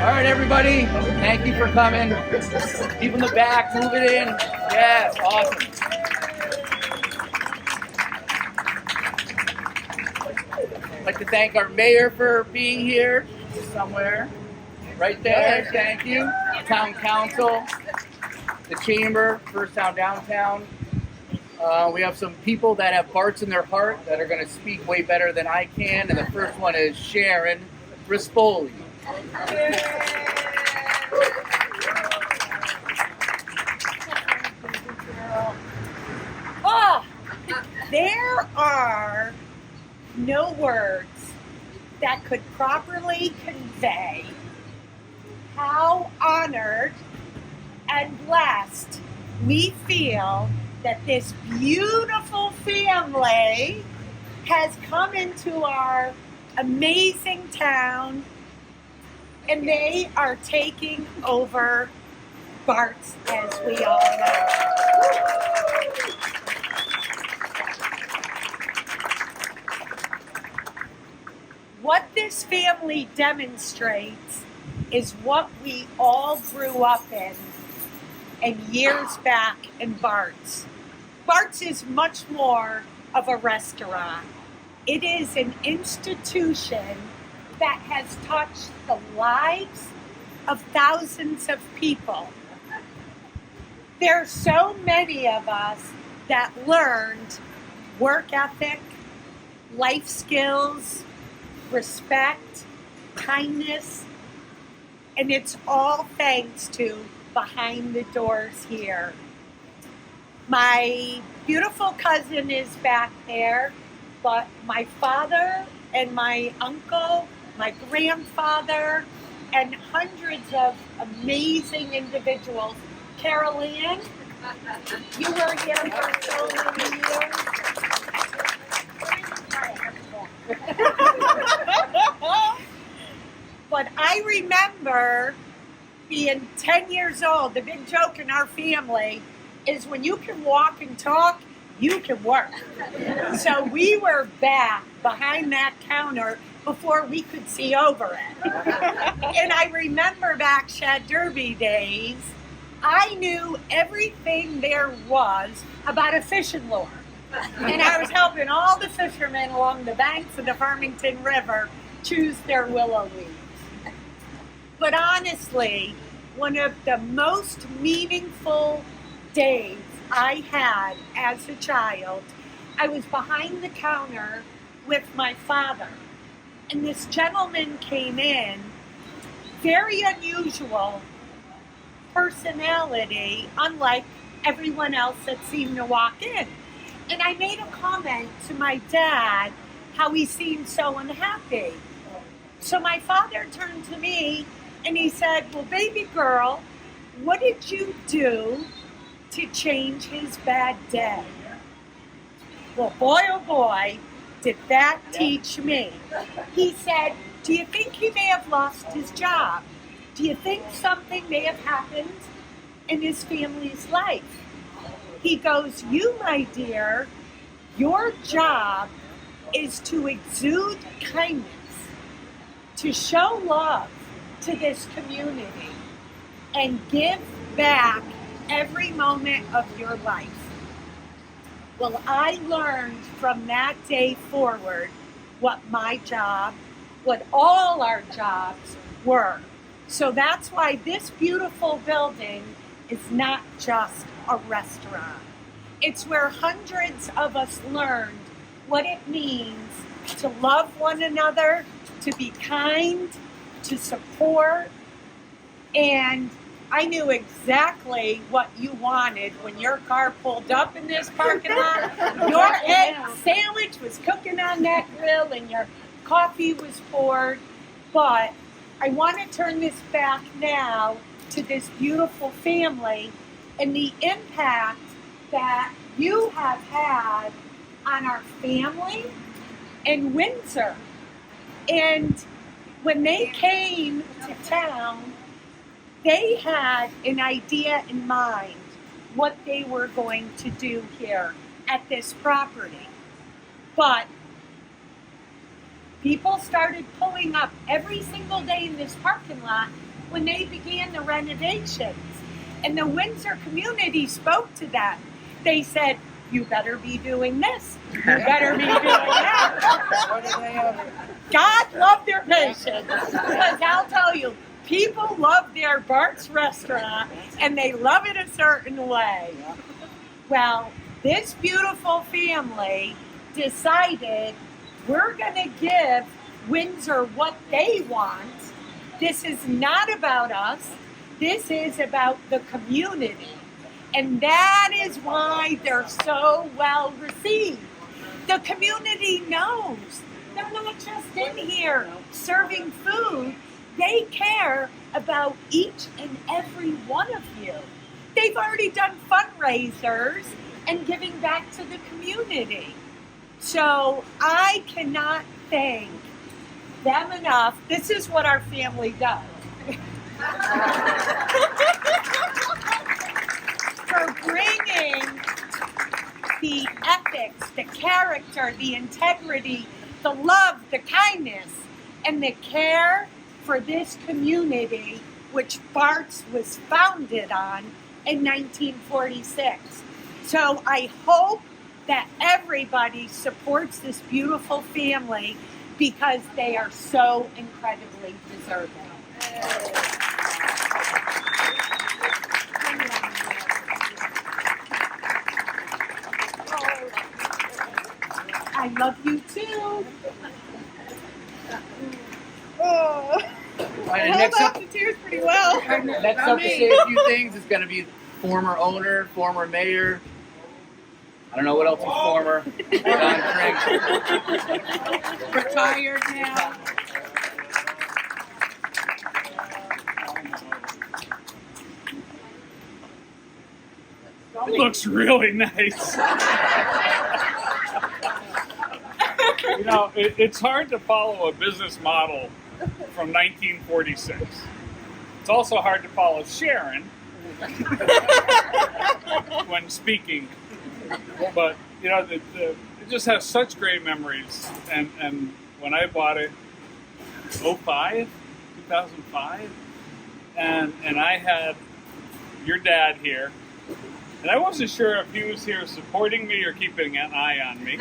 All right, everybody. Thank you for coming. People in the back, move it in. Yes, awesome. I'd like to thank our mayor for being here somewhere. Right there. Thank you. Town council, the chamber, First Town Downtown. We have some people that have Barts in their heart that are going to speak way better than I can. And the first one is Sharon Rispoli. Oh, there are no words that could properly convey how honored and blessed we feel that this beautiful family has come into our amazing town, and they are taking over Bart's, as we all know. What this family demonstrates is what we all grew up in and years back in Bart's. Bart's is much more of a restaurant. It is an institution that has touched the lives of thousands of people. There are so many of us that learned work ethic, life skills, respect, kindness, and it's all thanks to Behind the Doors here. My beautiful cousin is back there, but my father and my uncle, my grandfather, and hundreds of amazing individuals. Carol Ann, you were here for so many years. But I remember being 10 years old. The big joke in our family is when you can walk and talk, you can work. So we were back behind that counter before we could see over it. And I remember back Shad Derby days, I knew everything there was about a fishing lure. And I was helping all the fishermen along the banks of the Farmington River choose their willow leaves. But honestly, one of the most meaningful days I had as a child, I was behind the counter with my father. And this gentleman came in, very unusual personality, unlike everyone else that seemed to walk in. And I made a comment to my dad how he seemed so unhappy. So my father turned to me and he said, well, baby girl, what did you do to change his bad day? Well, boy, oh boy, did that teach me. He said, do you think he may have lost his job? Do you think something may have happened in his family's life? He goes, you, my dear, your job is to exude kindness, to show love to this community, and give back every moment of your life. Well, I learned from that day forward what my job, what all our jobs were. So that's why this beautiful building is not just a restaurant. It's where hundreds of us learned what it means to love one another, to be kind, to support, and I knew exactly what you wanted when your car pulled up in this parking lot. Your egg sandwich was cooking on that grill and your coffee was poured. But I want to turn this back now to this beautiful family and the impact that you have had on our family in Windsor. And when they came to town, they had an idea in mind what they were going to do here at this property. But people started pulling up every single day in this parking lot when they began the renovations. And the Windsor community spoke to them. They said, you better be doing this. You better be doing that. God loved their patience. Because I'll tell you, people love their Bart's restaurant, and they love it a certain way. Well, this beautiful family decided we're going to give Windsor what they want. This is not about us. This is about the community. And that is why they're so well received. The community knows they're not just in here serving food. They care about each and every one of you. They've already done fundraisers and giving back to the community. So I cannot thank them enough. This is what our family does. For bringing the ethics, the character, the integrity, the love, the kindness, and the care for this community, which Bart's was founded on in 1946. So I hope that everybody supports this beautiful family because they are so incredibly deserving. I love you too. Oh, And next held up, off the tears pretty well. next up to say a few things is going to be former owner, former mayor. I don't know what else is former. Don Trinks. Retired now. It looks really nice. You know, it's hard to follow a business model from 1946. It's also hard to follow Sharon when speaking. But, you know, it just has such great memories. And when I bought it, 2005, and I had your dad here. And I wasn't sure if he was here supporting me or keeping an eye on me.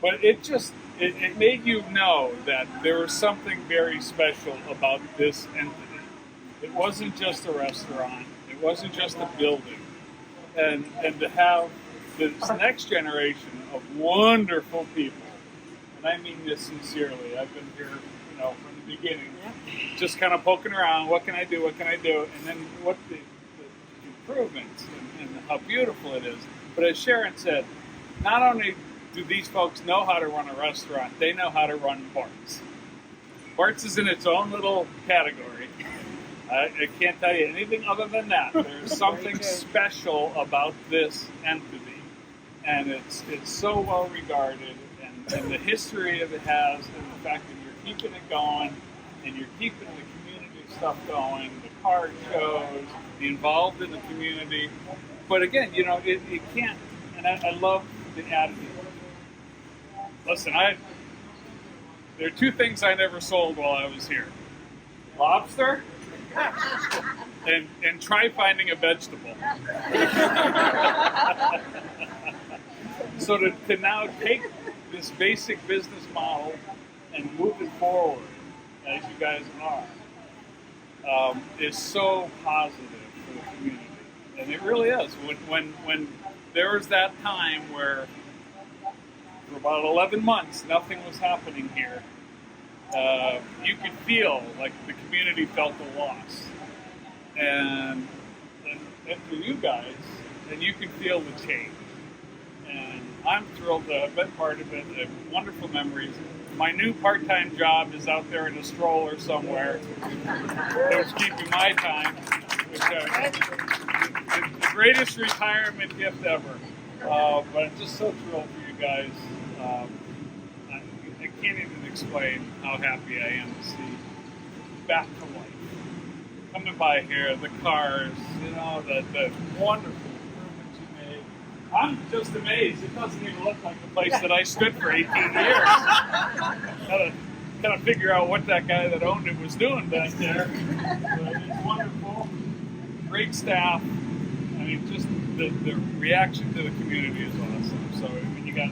But it made you know that there was something very special about this entity. It wasn't just a restaurant. It wasn't just a building. And to have this next generation of wonderful people, and I mean this sincerely, I've been here, you know, from the beginning, just kind of poking around, what can I do, and then what the improvements and how beautiful it is. But as Sharon said, not only do these folks know how to run a restaurant, they know how to run Bart's. Bart's is in its own little category. I can't tell you anything other than that. There's something special about this entity, and it's so well regarded, and the history of it has, and the fact that you're keeping it going, and you're keeping the community stuff going, the card shows, the involved in the community. But again, you know, it can't, and I love the attitude. Listen, there are two things I never sold while I was here. Lobster and try finding a vegetable. So to now take this basic business model and move it forward, as you guys are, is so positive for the community. And it really is. When there was that time where for about 11 months nothing was happening here, you could feel like the community felt the loss. And through you guys, and you can feel the change. And I'm thrilled to have been part of it. Wonderful memories. My new part-time job is out there in a stroller somewhere. It was keeping my time, which the greatest retirement gift ever. But I'm just so thrilled for you guys. I can't even explain how happy I am to see back to life. Coming by here, the cars, you know, the wonderful improvements you made. I'm just amazed. It doesn't even look like the place that I stood for 18 years. Got a kind of figure out what that guy that owned it was doing back there. But it's wonderful. Great staff. I mean, just the reaction to the community is awesome. So, I mean, you got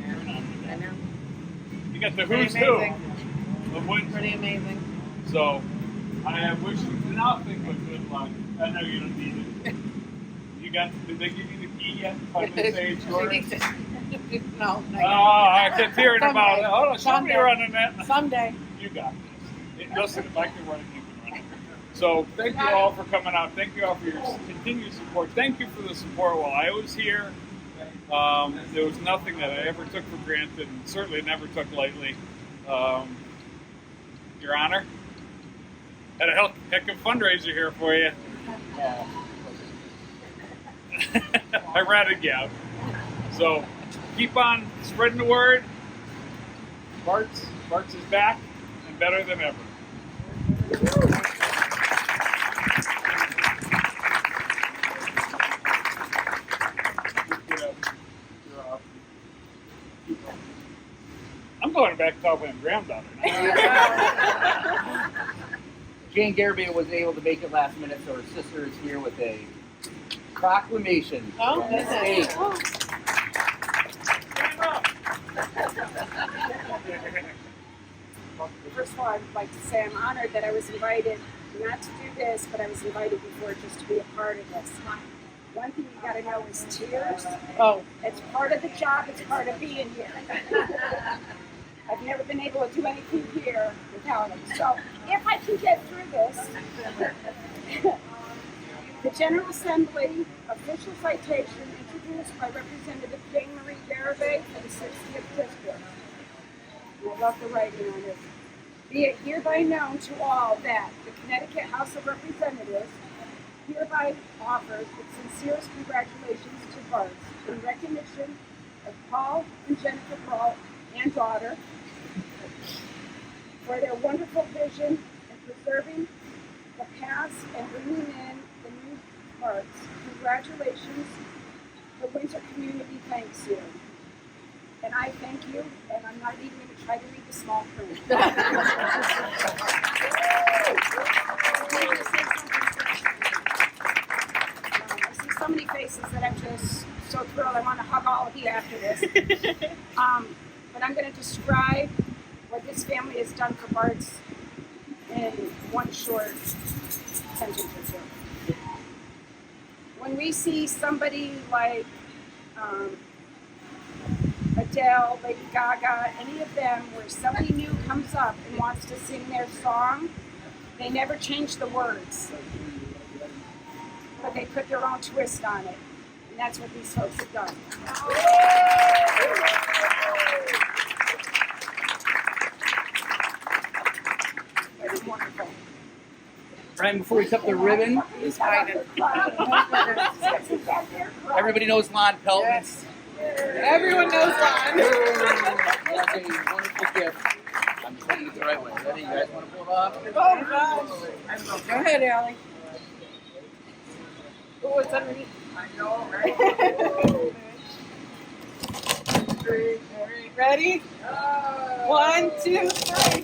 Aaron on with that. I know. You got the Pretty who's who amazing. of Windsor. Pretty amazing. So, I am wishing you nothing but good luck. I know you don't need it. Did they give you the key yet? Finally say it's yours? No. Oh, I kept hearing about it. Oh, somebody Someday. running that. Someday. You got this. Listen, if I can run it, you can run it. So thank you all for coming out. Thank you all for your continued support. Thank you for the support while I was here. There was nothing that I ever took for granted and certainly never took lightly. Your Honor, had a heck of a fundraiser here for you. Yeah. I ratted you out. So keep on spreading the word. Bart's is back and better than ever. I'm going back to talk with my granddaughter now. Jane Garibay was able to make it last minute, so her sister is here with a proclamation. Oh, from the goodness. state. First of all, I'd like to say I'm honored that I was invited, not to do this, but I was invited before just to be a part of this. One thing you gotta know is tears. Oh. It's part of the job, it's part of being here. I've never been able to do anything here without them. So if I can get through this, the General Assembly official citation introduced by Representative Jane Marie Garibay for the 60th District. I love the writing on it. Be it hereby known to all that the Connecticut House of Representatives hereby offers its sincerest congratulations to Bart in recognition of Paul and Jennifer Brault and daughter for their wonderful vision in preserving the past and bringing in the new parts. Congratulations. The Windsor community thanks you. And I thank you, and I'm not even going to try to read the small print. I see so many faces that I'm just so thrilled. I want to hug all of you after this. But I'm going to describe what this family has done for Bart's in one short sentence or two. When we see somebody like Adele, Lady Gaga, any of them, where somebody new comes up and wants to sing their song, they never change the words, but they put their own twist on it, and that's what these folks have done. It's wonderful. Right before we cut the ribbon, everybody knows Lon Pelton. Yes. Everyone knows Lon. That's a wonderful gift. I'm just taking it the right way. Ready? You guys want to pull it off? Oh, gosh. Go ahead, Allie. Oh, it's underneath. I know, right? Ready? 1, 2, 3.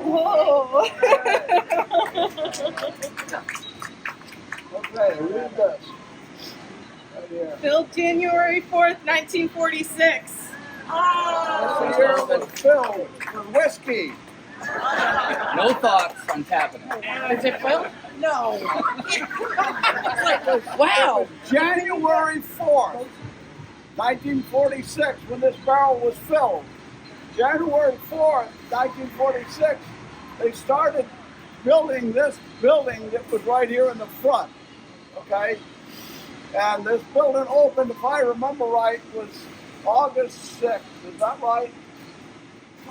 Whoa. Okay, read this. Right here. Built January 4th, 1946. This year was filled with whiskey. No thoughts on tapping it. Is it filled? No. Wow. January 4th, 1946, when this barrel was filled. January 4th, 1946, they started building this building that was right here in the front, okay? And this building opened, if I remember right, was August 6th. Is that right?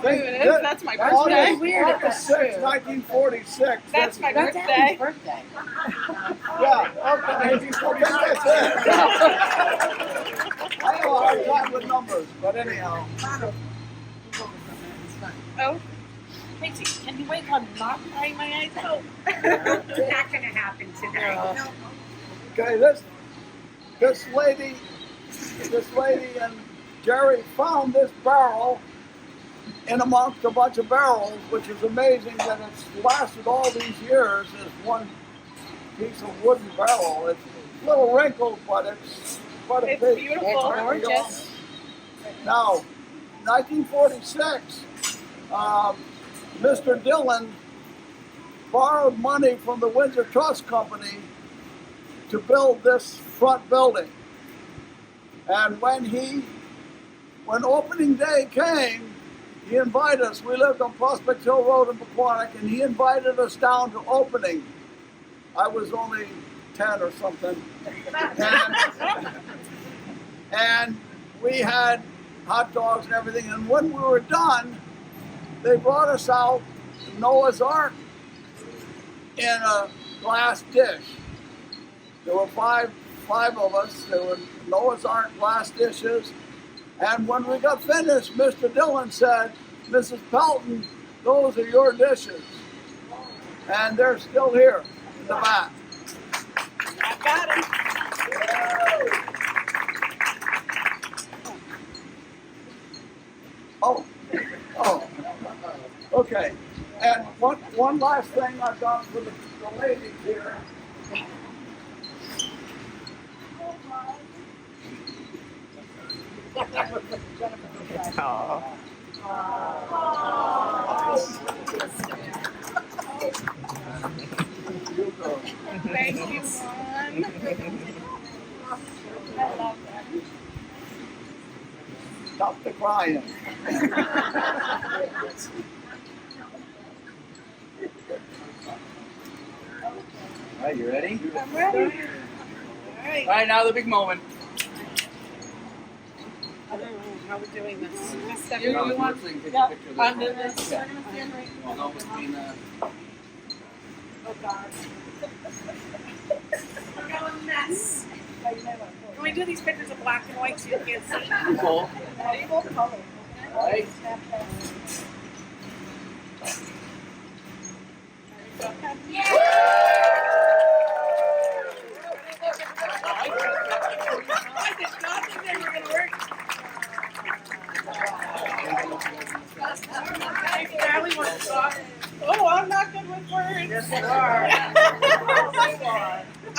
It is. That's my birthday. August 6th, 1946. That's my birthday. Yeah, okay. That's it. I have a hard time with numbers, but anyhow. Oh. Casey, can you wait till I'm not crying my eyes out? Not going to happen today. Okay, this lady and Jerry found this barrel in amongst a bunch of barrels, which is amazing that it's lasted all these years as one piece of wooden barrel. It's a little wrinkled, but it's quite a It's big. beautiful. It's gorgeous. Now, 1946, Mr. Dillon borrowed money from the Windsor Trust Company to build this front building. And when opening day came, he invited us. We lived on Prospect Hill Road in Pequannock, and he invited us down to opening. I was only 10 or something. And we had hot dogs and everything. And when we were done, they brought us out Noah's Ark in a glass dish. There were five of us. There were Noah's Ark glass dishes. And when we got finished, Mr. Dillon said, "Mrs. Pelton, those are your dishes." And they're still here in the back. I got it. Oh, okay. And one last thing I've got for the ladies here. Thank you, Mom. I love that. Stop the crying. All right, you ready? I'm ready. All right. All right, now the big moment. I don't know how we're doing this. You want to take a picture of this Under one? this. Yeah. Well, no, between, Oh, God. We're going a mess. Can we do these pictures of black and white so you can't see? Cool. Right. I did not think they were going to work. Oh, I'm not good with words. Yes, you are.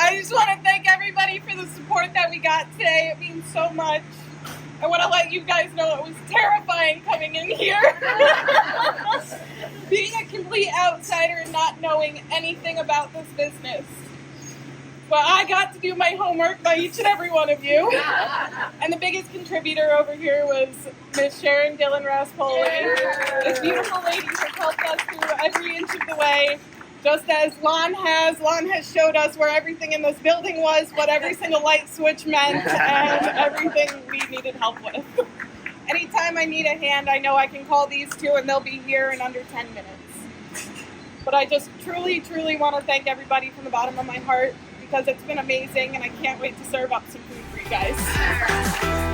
I just want to thank everybody for the support that we got today. It means so much. I want to let you guys know it was terrifying coming in here. Being a complete outsider and not knowing anything about this business. But I got to do my homework by each and every one of you. And the biggest contributor over here was Miss Sharon Dillon Rispoli. This beautiful lady has helped us through every inch of the way. Just as Lon has showed us where everything in this building was, what every single light switch meant, and everything we needed help with. Anytime I need a hand, I know I can call these two and they'll be here in under 10 minutes. But I just truly, truly want to thank everybody from the bottom of my heart because it's been amazing and I can't wait to serve up some food for you guys.